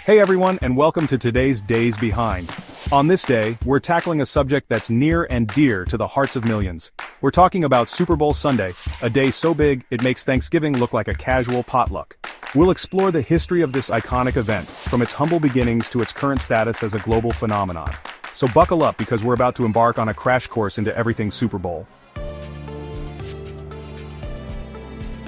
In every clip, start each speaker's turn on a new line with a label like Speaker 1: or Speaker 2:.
Speaker 1: Hey everyone, and welcome to today's Days Behind. On this day, we're tackling a subject that's near and dear to the hearts of millions. We're talking about Super Bowl Sunday, a day so big it makes Thanksgiving look like a casual potluck. We'll explore the history of this iconic event, from its humble beginnings to its current status as a global phenomenon. So buckle up because we're about to embark on a crash course into everything Super Bowl.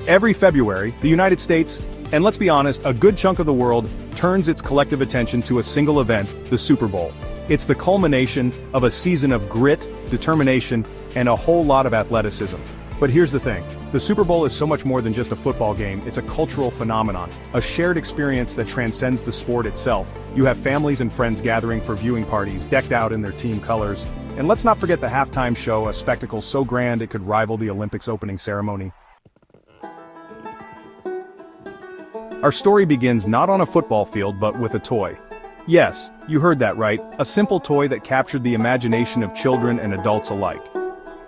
Speaker 1: Every February, the United States, and let's be honest, a good chunk of the world, turns its collective attention to a single event, the Super Bowl. It's the culmination of a season of grit, determination, and a whole lot of athleticism. But here's the thing, the Super Bowl is so much more than just a football game, it's a cultural phenomenon, a shared experience that transcends the sport itself. You have families and friends gathering for viewing parties, decked out in their team colors. And let's not forget the halftime show, a spectacle so grand it could rival the Olympics opening ceremony. Our story begins not on a football field but with a toy. Yes, you heard that right, a simple toy that captured the imagination of children and adults alike.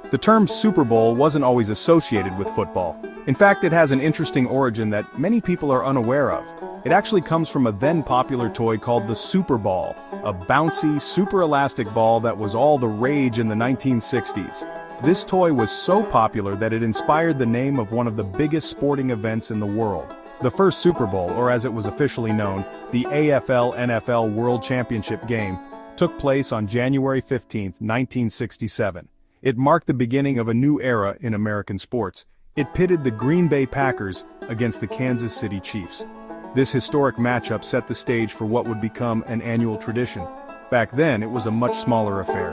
Speaker 1: The term Super Bowl wasn't always associated with football. In fact, it has an interesting origin that many people are unaware of. It actually comes from a then popular toy called the Super Ball, a bouncy, super elastic ball that was all the rage in the 1960s. This toy was so popular that it inspired the name of one of the biggest sporting events in the world. The first Super Bowl, or as it was officially known, the AFL-NFL World Championship game, took place on January 15, 1967. It marked the beginning of a new era in American sports. It pitted the Green Bay Packers against the Kansas City Chiefs. This historic matchup set the stage for what would become an annual tradition. Back then, it was a much smaller affair.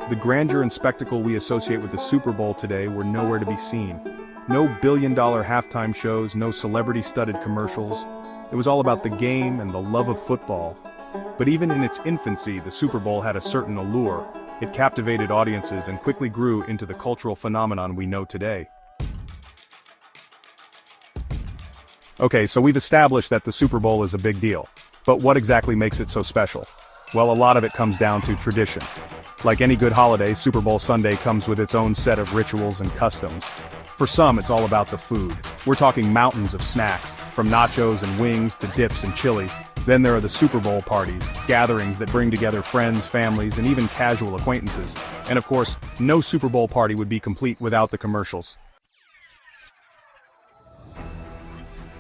Speaker 1: The grandeur and spectacle we associate with the Super Bowl today were nowhere to be seen. No billion-dollar halftime shows, no celebrity-studded commercials. It was all about the game and the love of football. But even in its infancy, the Super Bowl had a certain allure. It captivated audiences and quickly grew into the cultural phenomenon we know today. Okay, so we've established that the Super Bowl is a big deal. But what exactly makes it so special? Well, a lot of it comes down to tradition. Like any good holiday, Super Bowl Sunday comes with its own set of rituals and customs. For some, it's all about the food. We're talking mountains of snacks, from nachos and wings to dips and chili. Then there are the Super Bowl parties, gatherings that bring together friends, families, and even casual acquaintances. And of course, no Super Bowl party would be complete without the commercials.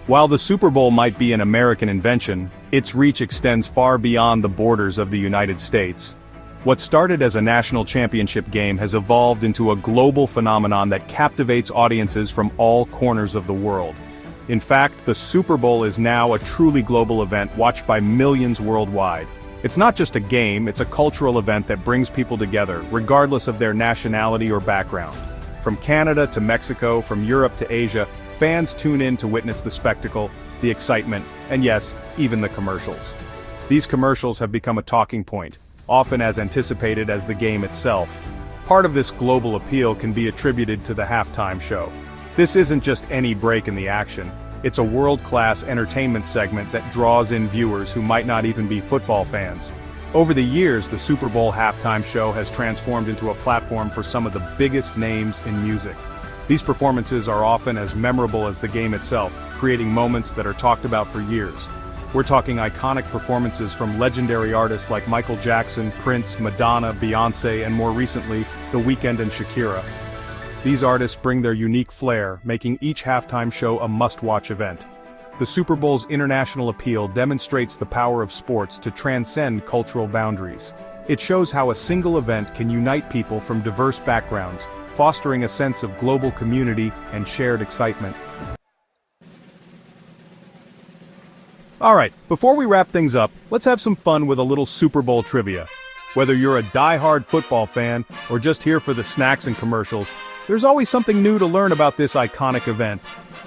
Speaker 1: While the Super Bowl might be an American invention, its reach extends far beyond the borders of the United States. What started as a national championship game has evolved into a global phenomenon that captivates audiences from all corners of the world. In fact, the Super Bowl is now a truly global event watched by millions worldwide. It's not just a game, it's a cultural event that brings people together, regardless of their nationality or background. From Canada to Mexico, from Europe to Asia, fans tune in to witness the spectacle, the excitement, and yes, even the commercials. These commercials have become a talking point, often as anticipated as the game itself. Part of this global appeal can be attributed to the halftime show. This isn't just any break in the action, it's a world-class entertainment segment that draws in viewers who might not even be football fans. Over the years, the Super Bowl halftime show has transformed into a platform for some of the biggest names in music. These performances are often as memorable as the game itself, creating moments that are talked about for years. We're talking iconic performances from legendary artists like Michael Jackson, Prince, Madonna, Beyoncé, and more recently, The Weeknd and Shakira. These artists bring their unique flair, making each halftime show a must-watch event. The Super Bowl's international appeal demonstrates the power of sports to transcend cultural boundaries. It shows how a single event can unite people from diverse backgrounds, fostering a sense of global community and shared excitement. Alright, before we wrap things up, let's have some fun with a little Super Bowl trivia. Whether you're a die-hard football fan, or just here for the snacks and commercials, there's always something new to learn about this iconic event.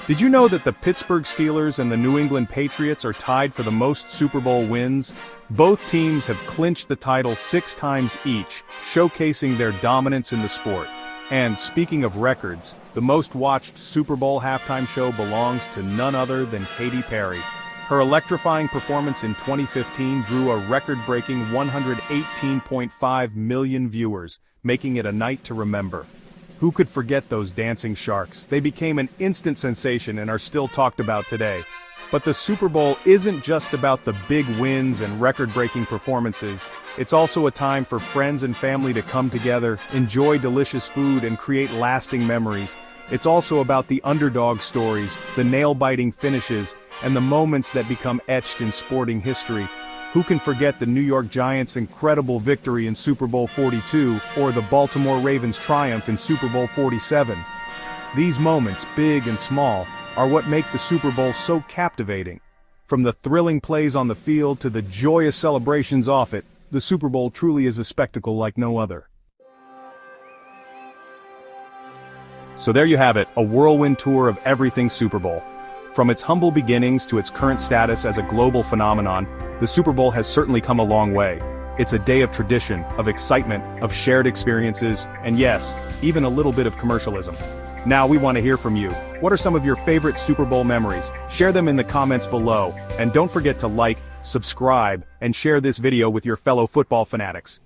Speaker 1: Did you know that the Pittsburgh Steelers and the New England Patriots are tied for the most Super Bowl wins? Both teams have clinched the title 6 times each, showcasing their dominance in the sport. And speaking of records, the most watched Super Bowl halftime show belongs to none other than Katy Perry. Her electrifying performance in 2015 drew a record-breaking 118.5 million viewers, making it a night to remember. Who could forget those dancing sharks? They became an instant sensation and are still talked about today. But the Super Bowl isn't just about the big wins and record-breaking performances. It's also a time for friends and family to come together, enjoy delicious food and create lasting memories. It's also about the underdog stories, the nail-biting finishes, and the moments that become etched in sporting history. Who can forget the New York Giants' incredible victory in Super Bowl 42, or the Baltimore Ravens' triumph in Super Bowl 47? These moments, big and small, are what make the Super Bowl so captivating. From the thrilling plays on the field to the joyous celebrations off it, the Super Bowl truly is a spectacle like no other. So there you have it, a whirlwind tour of everything Super Bowl. From its humble beginnings to its current status as a global phenomenon, the Super Bowl has certainly come a long way. It's a day of tradition, of excitement, of shared experiences, and yes, even a little bit of commercialism. Now we want to hear from you. What are some of your favorite Super Bowl memories? Share them in the comments below, and don't forget to like, subscribe, and share this video with your fellow football fanatics.